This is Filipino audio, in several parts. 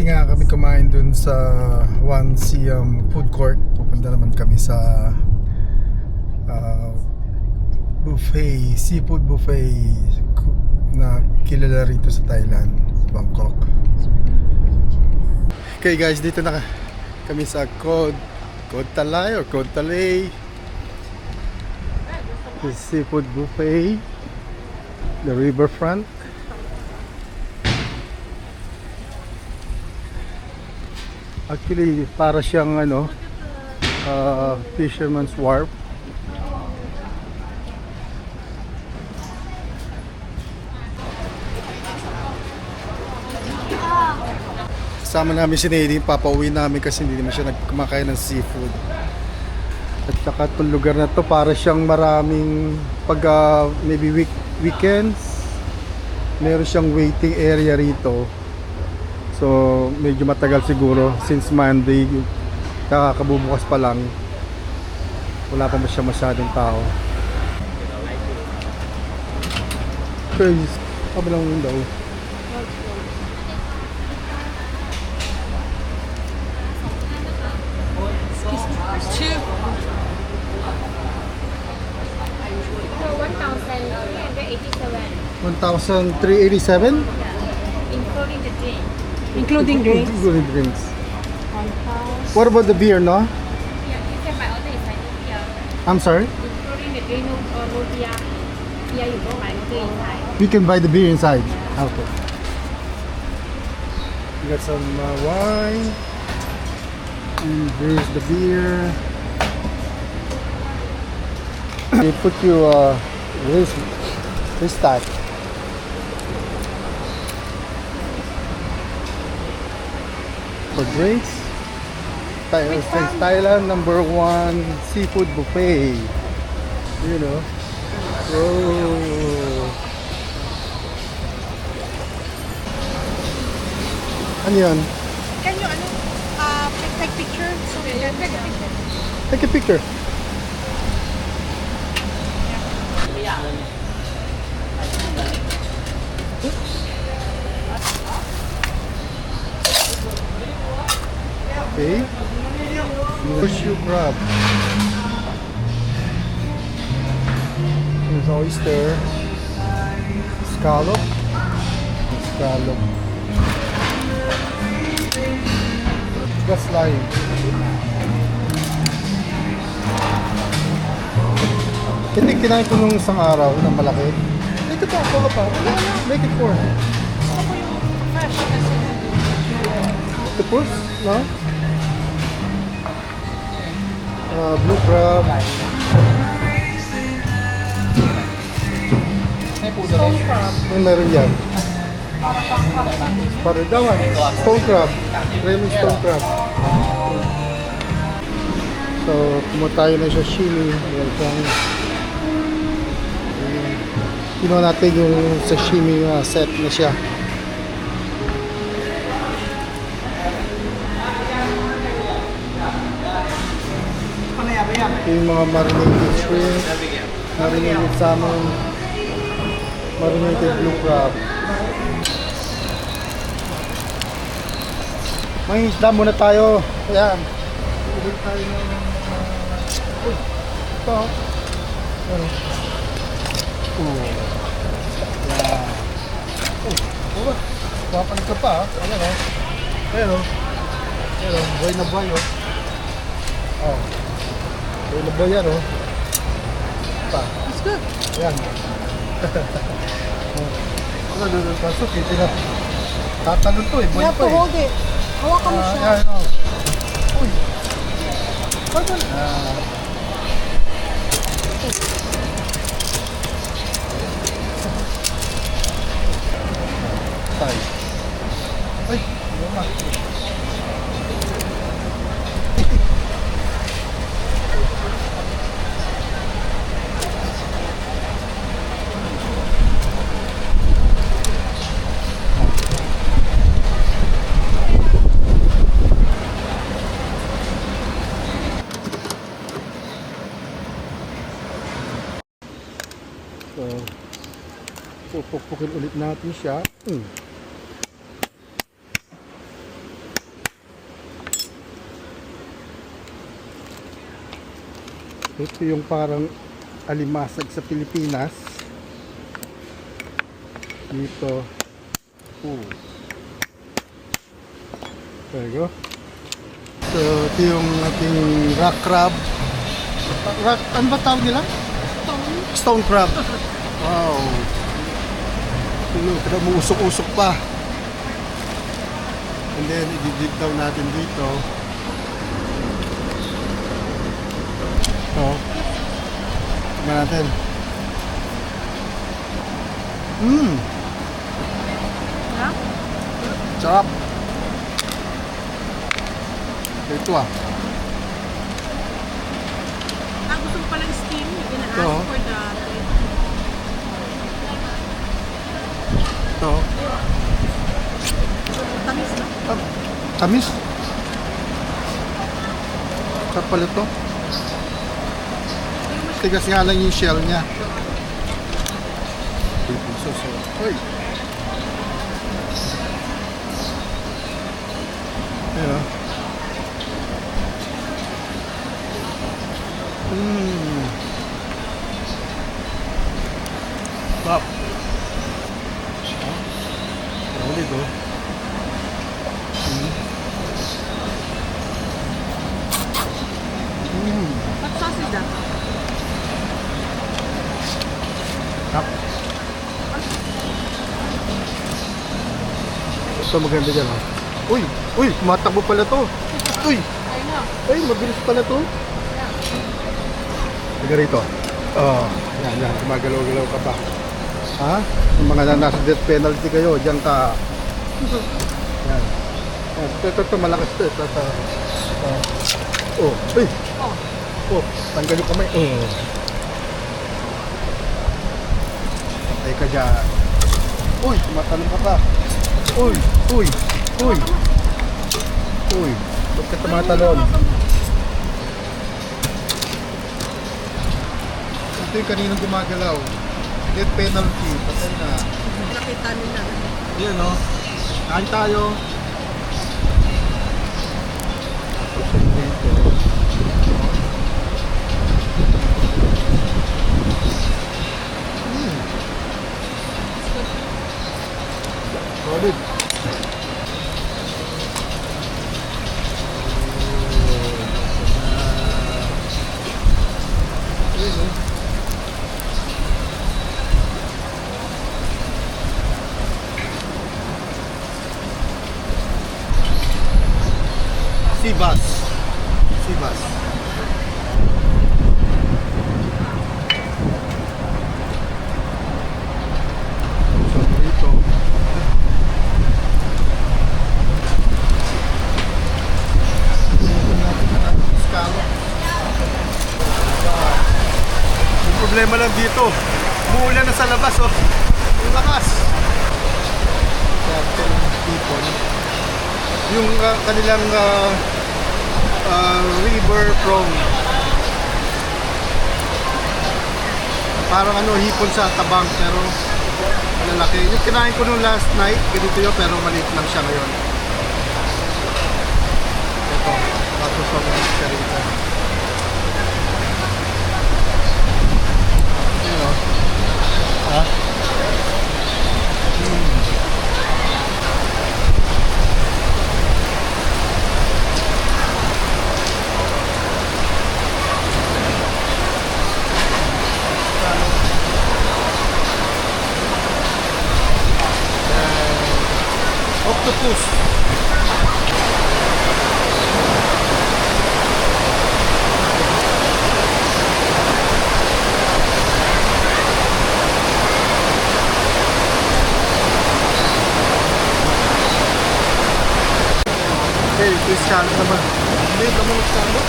Ready nga kami kumain dun sa One Siam food court. Pupunta naman kami sa buffet, seafood buffet na kilala rito sa Thailand, Bangkok. Okay guys, dito na kami sa Koh Talai or Koh Talay, the seafood buffet, the riverfront. Actually, para siyang fisherman's wharf. Kasama namin si Nady, papauwi namin kasi hindi naman siya nagkumakain ng seafood. At saka itong lugar na to para siyang maraming pag maybe weekends, meron siyang waiting area rito. So medyo matagal siguro since Monday, kakabubukas pa lang, wala pa siya masyadong tao. Crazy, kabilang window. Two. 1,387. Including the drink. Including drinks. Including drinks. 1,000. What about the beer, no? Yeah, you can buy order inside here. I'm sorry? Including the drink or no beer. Here you go buy order inside. We can buy the beer inside. Okay. We got some wine. And here's the beer. They put you this type. For drinks, Thailand #1 seafood buffet. You know. Whoa. Ano yun? Can you take picture? So we can take a picture. Take a picture. Okay. Horseshoe crab. There's oyster. Scallop. Scallop. That's lime. Hindi, kinain ko nung isang araw ng malaki. Ito pa, ako pa. Make it for. The purse, no? Blue crab. Stone crab. May meron yan. Para dawan. Stone crab. Raymond stone crab. So, kumuha tayo na siya sashimi. Kinuha natin yung sashimi set na siya. Ito yung mga marinated shrimp, marinated salmon, marinated blue crab. May isda muna tayo. Ayan. Ulit tayo ng ito. Ayan. Ayan. Oh, papanig ka pa. Ayan o. Ayan o. Ayan o. Buhay na buhay o. Oh. Buhay na buhay yan o. Pa. That's good. Ayan. Ano, pasok eh. Tatalon to eh. You have to hold it. Hawakan mo siya. Ayan o. Uy. Pardon. Tay. Ay, luma. So, pupukpukin ulit natin siya. Ito yung parang alimasag sa Pilipinas. Dito. There you go. So, ito yung ating rock crab. Rock, ano ba tawag nila? Stone crab. Wow. Pero muusok-usok pa. And then, i-dip down natin dito. Oh. Tignan natin. Yeah? Sarap. Ito ah. Gusto mo palang steam, you can ask Ito. for the... Ito. Tamis na. Tamis. Sarap pala ito. Tigas nga lang yung shell niya. Uy. Ayan o. Sarap. Ulit o. What sauce is that? Sarap. Ito maganda dyan o. Uy! Uy! Matakbo pala to. Uy! I know. Ay, mabilis pala to. Tiga rito. Oh, yan. Gumagalaw-galaw ka pa. Ha? Yung mga nasa death penalty kayo, diyan ka. Yan. Ito, malakas to. Ito. Oh, ay! Oh, tanggal yung kamay. Oh. Patay ka dyan. Uy, tumatalong ka pa. Uy! Ba't ka tumatalon? Ito yung kaninang gumagalaw. Death penalty. Patay na. Nakita nila. Yan o. Kain tayo. Solid. Sibas. So, dito. Yung problema lang dito, umuulan na sa labas oh. Yung lakas. Certain people. Yung kanilang river from parang hipon sa tabang pero malalaki. Yung kinain ko nung last night, ganito yun pero maliit lang siya ngayon. Ito, tapos ako siya rito. Yun o. Ha? Octopus. Okay, ito yung scallop naman. Hindi, ito mo scallop.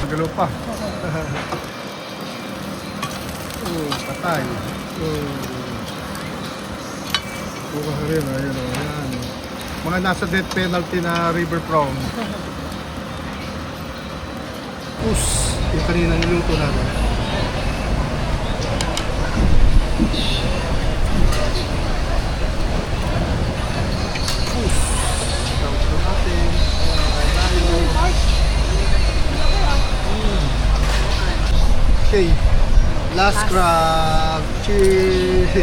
Magalaw pa. Patay. Buka rin, ayun o, yan. Mga nasa death penalty na river prawn. Yung kanina niluto natin. Tapos na natin. Okay. Last crab. Cheers.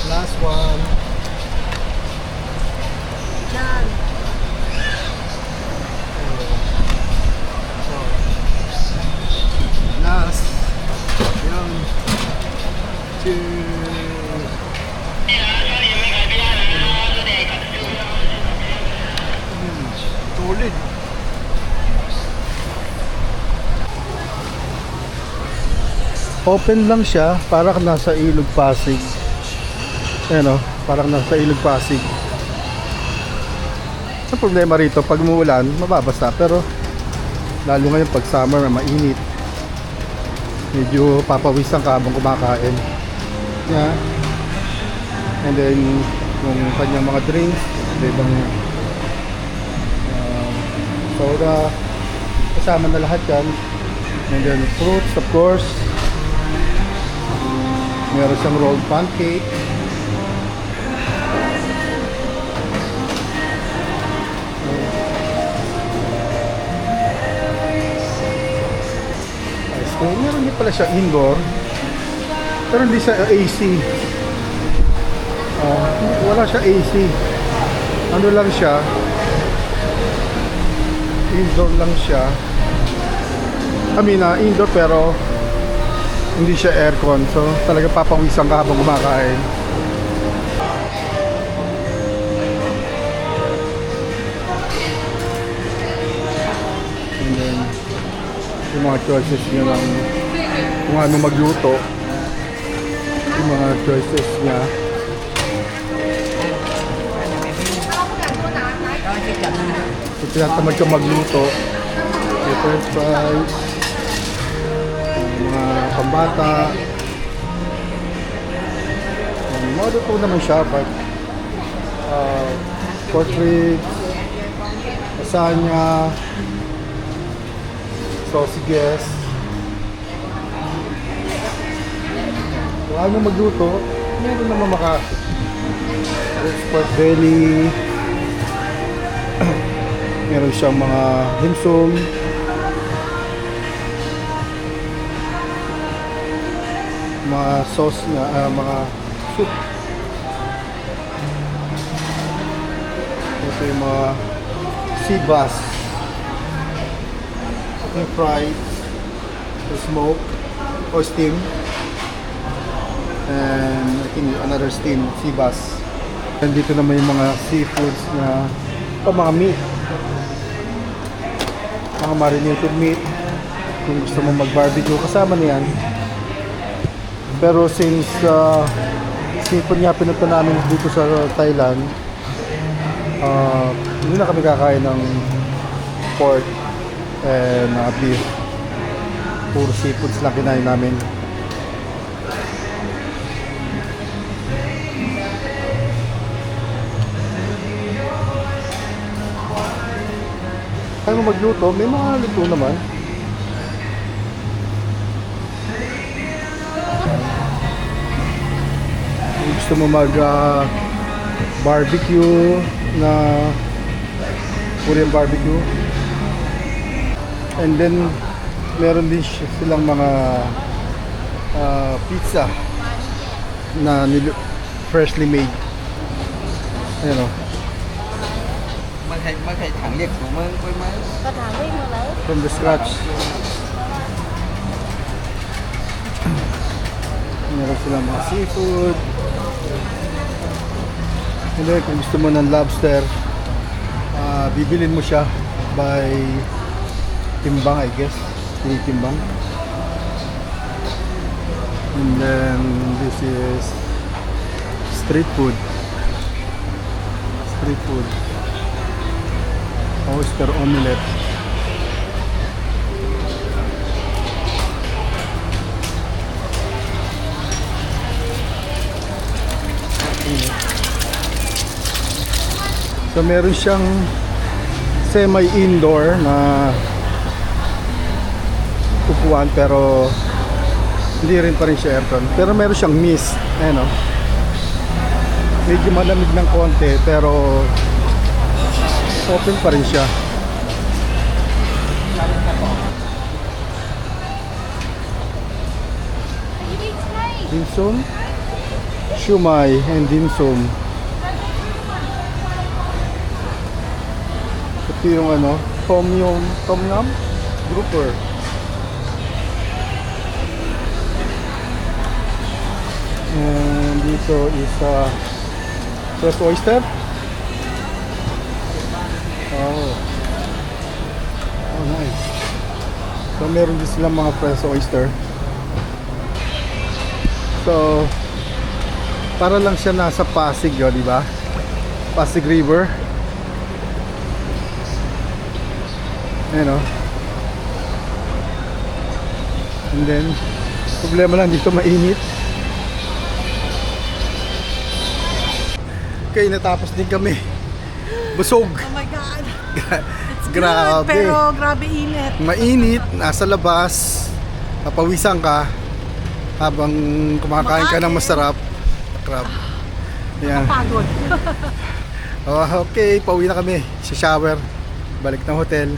Last one. Done. Last. Yan. Cheers. Solid. Open lang siya, parang nasa Ilog Pasig. Ayan o, parang nasa Ilog Pasig. Ang problema rito, pag umuulan, mababasa. Pero, lalo ngayon pag summer, mainit. Medyo papawisan ka habang kumakain. Yeah. And then, yung kanyang mga drinks, ibang soda, kasama na lahat yan. And then fruits, of course. Meron siyang rolled pancake. Ice cream. Meron din pala siya indoor. Pero hindi siya AC. Wala siya AC. Ano lang siya, indoor lang siya. Indoor pero hindi siya aircon. So talaga papawisan ka habang kumakain. And then yung mga choices niya lang kung ano magluto. Yung mga choices niya. Kung tinatamad ka magluto, yung french fries, yung mga pambata, maluto naman siya, but pork ribs, lasagna, sausages. Kung ano magluto, meron naman pork belly. Meron siyang mga dimsum, mga sauce na mga soup. Ito yung mga sea bass, yung fried, smoke or steam, and I think another steam sea bass. And dito naman yung mga seafoods na mga meat, mga marinated meat. Kung gusto mo mag-barbecue, kasama niyan. Pero since seafood nga pinunta namin dito sa Thailand, hindi na kami kakain ng pork and beef. Puro seafoods lang kinain namin. Kaya mo magluto, may mga luto naman. Kung gusto mo mag barbecue na Korean barbecue. And then meron din silang mga pizza na freshly made. Ayan o. Mấy thầy thẳng liệt của mấy Có thằng biết mà lấy. From the scratch. Meron silang mga seafood. And then kung gusto mo ng lobster, bibilin mo siya by timbang, I guess. Tinitimbang. And then this is street food. street food. Oyster omelette. So meron siyang semi-indoor na upuan pero hindi rin pa rin siya aircon. Pero meron siyang mist. Ayan o. Medyo malamig ng konti pero open pa rin siya. Dim sum, shumai and dim sum. Ito yung ano, tom yum grouper. And dito is fresh oyster. Oh, nice. So meron din silang mga fresh oyster. So para lang siya nasa Pasig, di ba? Pasig River. Ayan o. And then problema lang dito, mainit. Okay, natapos din kami. Busog. Oh my God. It's Grabe. good, pero grabe init. Mainit, nasa labas, napawisan ka habang kumakain ka ng masarap na crab. Yan. Pagod. Oh, okay, pauwi na kami sa shower. Balik ng hotel.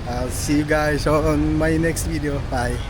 I'll see you guys on my next video. Bye.